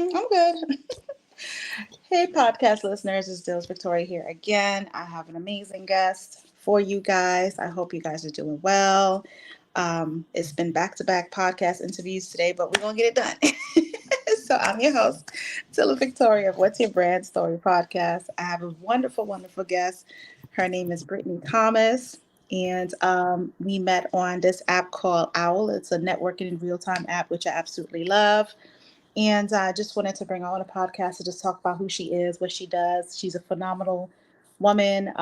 I'm good. Hey, podcast listeners, it's Dills Victoria here again. I have an amazing guest for you guys. I hope you guys are doing well. It's been back to back podcast interviews today, but we're going to get it done. So, I'm your host, Dilla Victoria of What's Your Brand Story podcast. I have a wonderful, wonderful guest. Her name is Brittany Thomas. And we met on this app called Owl. It's a networking and real time app, which I absolutely love. And I just wanted to bring her on a podcast to just talk about who she is, what she does. She's a phenomenal woman,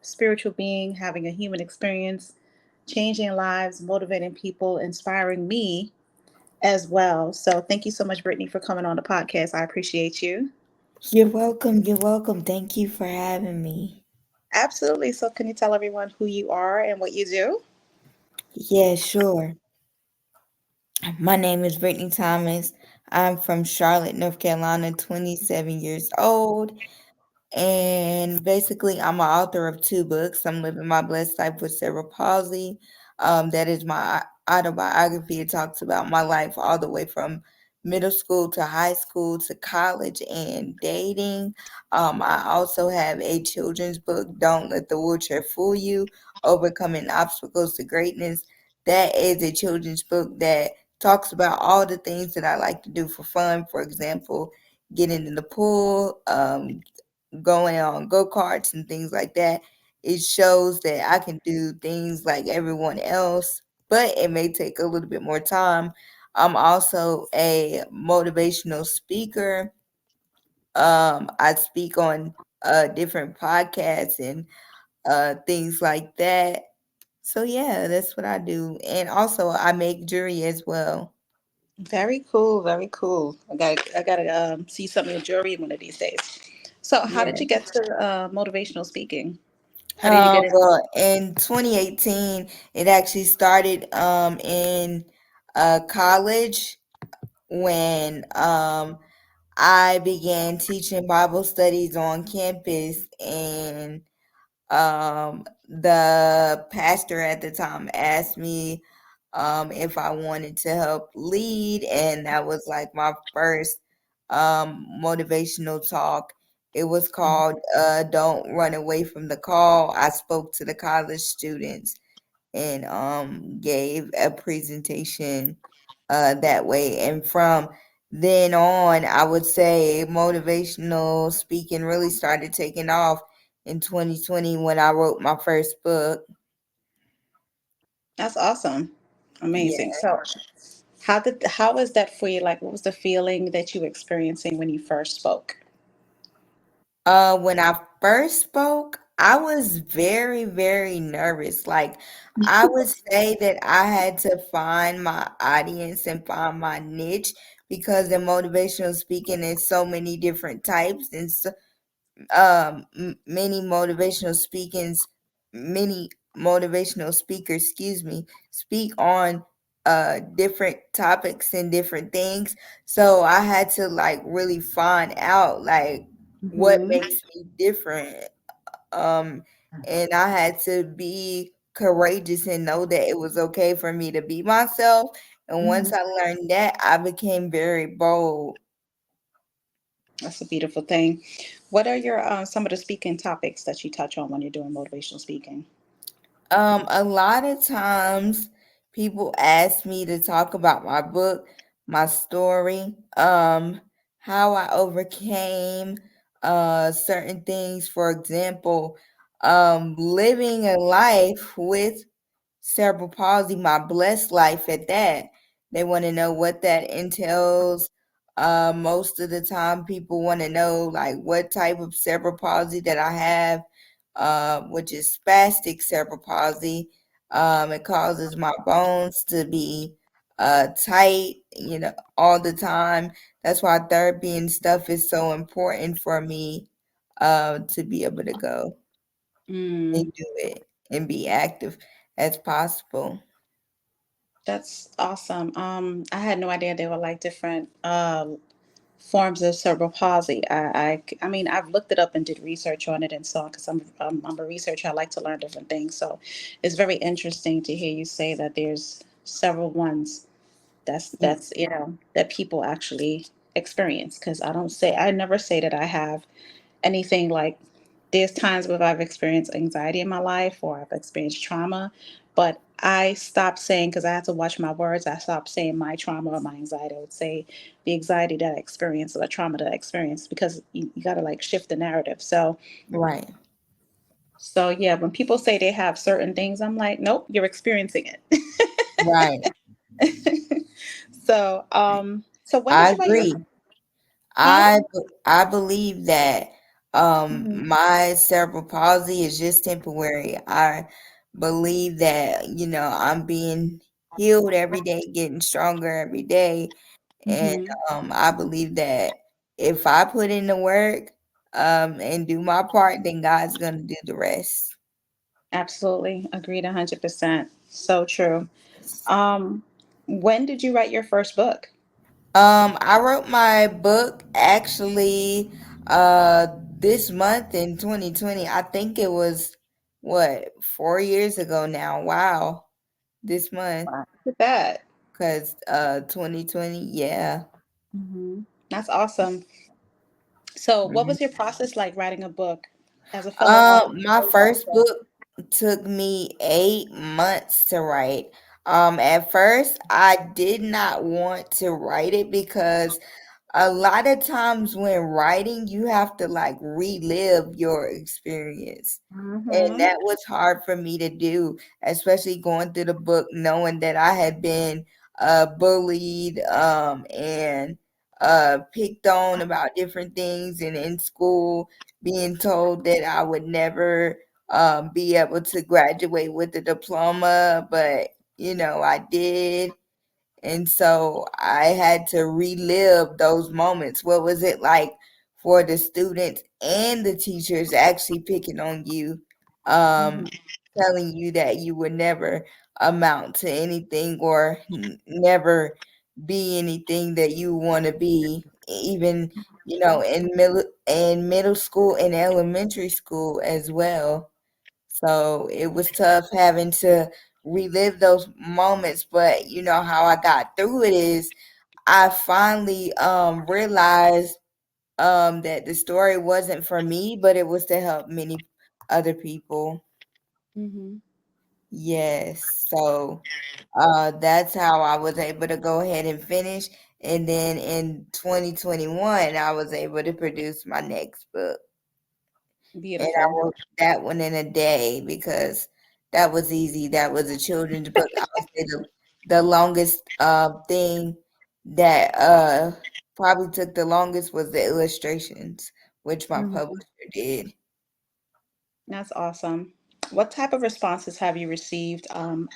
spiritual being, having a human experience, changing lives, motivating people, inspiring me as well. So thank you so much, Brittany, for coming on the podcast. I appreciate you. You're welcome. You're welcome. Thank you for having me. Absolutely. So can you tell everyone who you are and what you do? Yeah, sure. My name is Brittany Thomas. I'm from Charlotte, North Carolina, 27 years old. And basically, I'm an author of two books. I'm living my blessed life with cerebral palsy. That is my autobiography. It talks about my life all the way from middle school to high school to college and dating. I also have a children's book, Don't Let the Wheelchair Fool You, Overcoming Obstacles to Greatness. That is a children's book that talks about all the things that I like to do for fun. For example, getting in the pool, going on go-karts and things like that. It shows that I can do things like everyone else, but it may take a little bit more time. I'm also a motivational speaker. I speak on different podcasts and things like that. So yeah, that's what I do. And also I make jewelry as well. Very cool. Very cool. I got to see some of your jewelry one of these days. So how did Yeah. you get to motivational speaking? How did you get into Well, in 2018, it actually started in college when I began teaching Bible studies on campus, and the pastor at the time asked me if I wanted to help lead, and that was like my first motivational talk. It was called "Don't Run Away from the Call." I spoke to the college students and gave a presentation that way. And from then on, I would say motivational speaking really started taking off in 2020 when I wrote my first book. That's awesome. Yeah. Amazing. So, how was that for you? Like, what was the feeling that you were experiencing when you first spoke? When I first spoke, I was very, very nervous. Like, I would say that I had to find my audience and find my niche because in motivational speaking, there's so many different types, and so many motivational speakers, excuse me, speak on different topics and different things. So I had to like really find out like what Hmm. makes me different. um and I had to be courageous and know that it was okay for me to be myself. And once Hmm. I learned that, I became very bold. That's a beautiful thing. What are your some of the speaking topics that you touch on when you're doing motivational speaking? A lot of times people ask me to talk about my book, my story, how I overcame certain things. For example, living a life with cerebral palsy, my blessed life at that. They want to know what that entails. Most of the time, people want to know like what type of cerebral palsy that I have, which is spastic cerebral palsy. It causes my bones to be tight, all the time. That's why therapy and stuff is so important for me to be able to go and Mm, do it and be active as possible. that's awesome. I had no idea there were like different forms of cerebral palsy. I mean, I've looked it up and did research on it and so on because I'm a researcher. I like to learn different things. So it's very interesting to hear you say that there's several ones that's that people actually experience, because I never say that I have anything like, there's times where I've experienced anxiety in my life or I've experienced trauma, but I stopped saying, because I had to watch my words, I stopped saying my trauma or my anxiety. I would say the anxiety that I experienced or the trauma that I experienced, because you got to like shift the narrative. Right. So yeah, when people say they have certain things, I'm like, nope, you're experiencing Right. it. So when did I you write your, agree. huh? I believe that Hmm. my cerebral palsy is just temporary. I believe that, I'm being healed every day, getting stronger every day. And Hmm. I believe that if I put in the work and do my part, then God's gonna do the rest. Absolutely. Agreed 100%. So true. Yes. Um, when did you write your first book? I wrote my book actually this month in 2020. I think it was what, 4 years ago now. Wow. This month. Wow. Look at that. 'Cause 2020, yeah. That's awesome. So, what Mhm. was your process like writing a book as a fellow author? My first book took me 8 months to write. At first I did not want to write it because a lot of times when writing, you have to like relive your experience. And Mm-hmm. that was hard for me to do, especially going through the book, knowing that I had been bullied and picked on about different things, and in school, being told that I would never be able to graduate with a diploma, but I did. And so I had to relive those moments. What was it like for the students and the teachers actually picking on you, Mm-hmm. um, telling you that you would never amount to anything or never be anything that you want to be, even in middle school and elementary school as well. So it was tough having to relive those moments, but how I got through it is I finally realized that the story wasn't for me, but it was to help many other people. Mm-hmm. Yes. So that's how I was able to go ahead and finish. And then in 2021, I was able to produce my next book. And I Beautiful. wrote that one in a day because that was easy. That was a children's book. I would say the longest thing that probably took the longest was the illustrations, which my Mm-hmm. publisher did. That's awesome. What type of responses have you received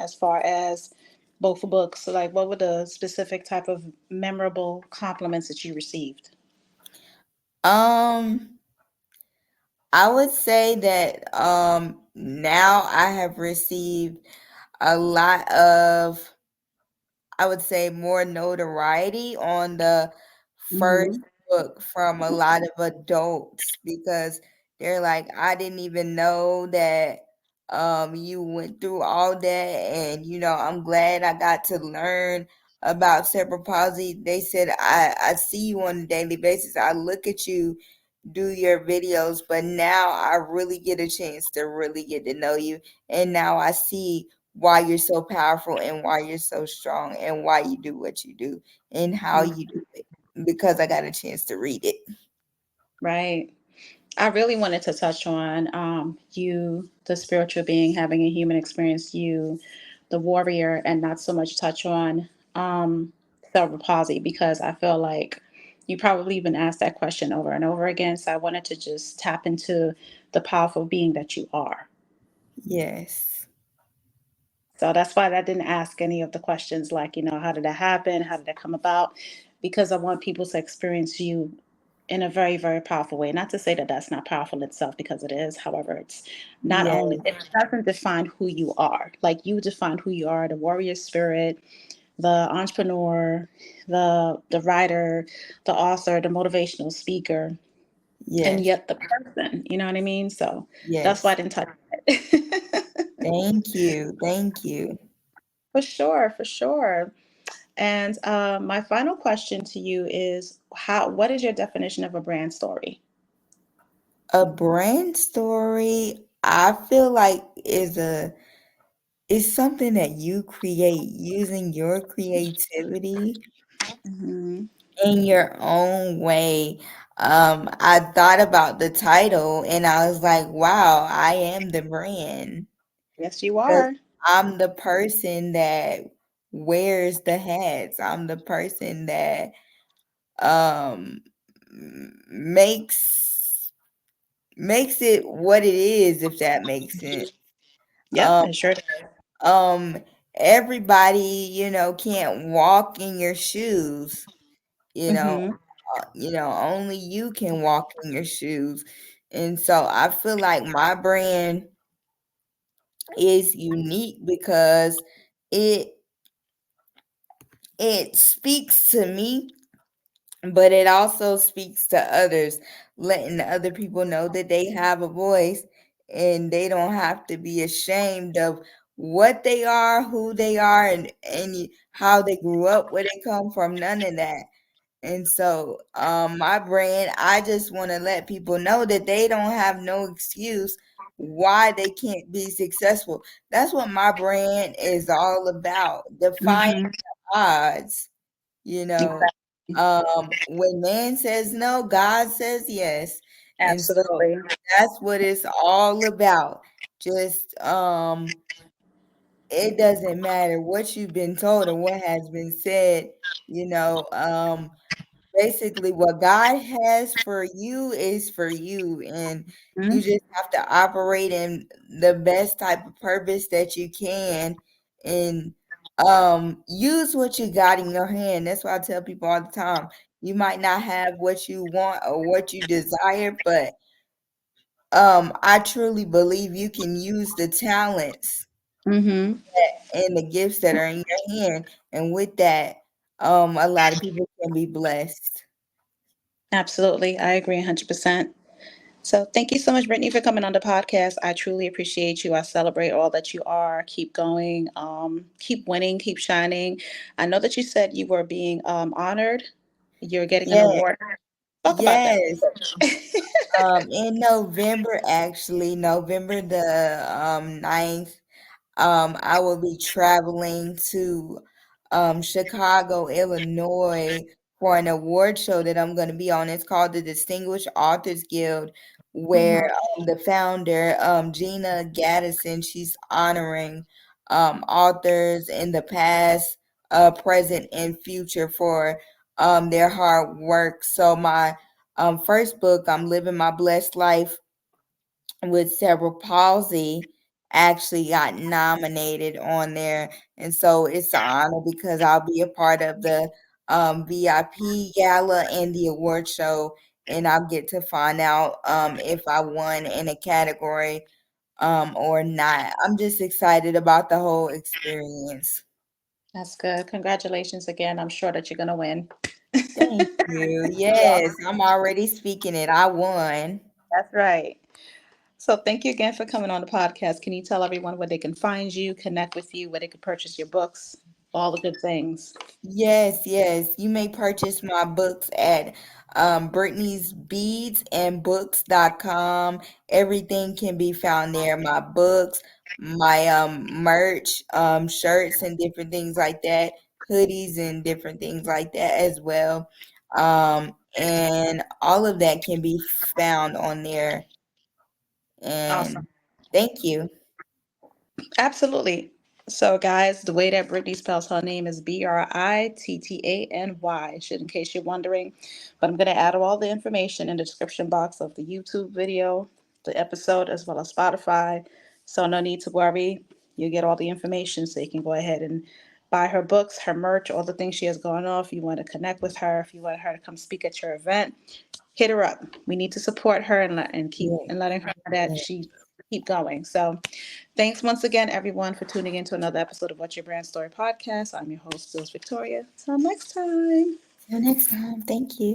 as far as both books? So, like, what were the specific type of memorable compliments that you received? Um, I would say that now I have received a lot of, I would say, more notoriety on the first Mm-hmm. book from a lot of adults because they're like, I didn't even know that you went through all that, and I'm glad I got to learn about cerebral palsy. They said I see you on a daily basis. I look at you do your videos, but now I really get a chance to really get to know you, and now I see why you're so powerful and why you're so strong and why you do what you do and how you do it because I got a chance to read it. Right. I really wanted to touch on you, the spiritual being having a human experience, you, the warrior, and not so much touch on cerebral palsy, because I feel like you probably been asked that question over and over again. So I wanted to just tap into the powerful being that you are. Yes. So that's why I didn't ask any of the questions like, how did that happen? How did that come about? Because I want people to experience you in a very, very powerful way. Not to say that that's not powerful itself, because it is. However, it's not only, Yes. it doesn't define who you are. Like, you define who you are, the warrior spirit, the entrepreneur, the writer, the author, the motivational speaker, and Yes. yet the person, you know what I mean? So that's why I Yes. didn't touch it. Thank you. Thank you. For sure, for sure. And my final question to you is how what is your definition of a brand story? A brand story, I feel like is something that you create using your creativity Hmm. in your own way. I thought about the title and I was like, wow, I am the brand. Yes, you 'Cause are. I'm the person that wears the hats. I'm the person that um makes it what it is, if that makes sense. Yep, Um it sure does. um everybody, can't walk in your shoes, you know. Hmm. Only you can walk in your shoes. And so I feel like my brand is unique because it it speaks to me, but it also speaks to others, letting other people know that they have a voice and they don't have to be ashamed of what they are, who they are, and how they grew up, where they come from, none of that. And so, my brand, I just want to let people know that they don't have no excuse why they can't be successful. That's what my brand is all about, defying Hmm. odds. You know, Exactly. when man says no, God says yes. And so Absolutely. that's what it's all about. Just, it doesn't matter what you've been told or what has been said, you know, basically what God has for you is for you, and you Mhm. just have to operate in the best type of purpose that you can, and use what you got in your hand. That's why I tell people all the time, you might not have what you want or what you desire, but I truly believe you can use the talents Mhm. and the gifts that are in your hand, and with that, a lot of people can be blessed. Absolutely. I agree 100%. So thank you so much, Brittany, for coming on the podcast. I truly appreciate you. I celebrate all that you are. Keep going. Keep winning. Keep shining. I know that you said you were being honored. You're getting an Yeah. award. Talk about that. Yes, in November, actually, November the 9th, I will be traveling to Chicago, Illinois for an award show that I'm going to be on. It's called the Distinguished Authors Guild, where Mhm. the founder, Gina Gaddison, she's honoring authors in the past, present, and future for their hard work. So my first book, I'm Living My Blessed Life with Cerebral Palsy, actually got nominated on there. And so it's an honor because I'll be a part of the VIP gala and the award show, and I'll get to find out if I won in a category or not. I'm just excited about the whole experience. That's good. Congratulations again. I'm sure that you're going to win. Thank you. Yeah, Yes, I'm already speaking it. I won. that's right. So thank you again for coming on the podcast. Can you tell everyone where they can find you, connect with you, where they can purchase your books, all the good things? Yes, yes. You may purchase my books at Brittany's Beads and Books.com. Everything can be found there. My books, my merch, shirts and different things like that, hoodies and different things like that as well. And all of that can be found on there. Awesome. And thank you. Absolutely. So, guys, the way that Brittany spells her name is Brittany. Should in case you're wondering, but I'm going to add all the information in the description box of the YouTube video, the episode, as well as Spotify. So, no need to worry. You get all the information, so you can go ahead and buy her books, her merch, all the things she has going on. If you want to connect with her, if you want her to come speak at your event, hit her up. We need to support her and keep Yeah, and letting her know that yeah. she keep going. So. Thanks once again, everyone, for tuning in to another episode of What's Your Brand Story podcast. I'm your host, Jules Victoria. Till next time. Till next time. Thank you.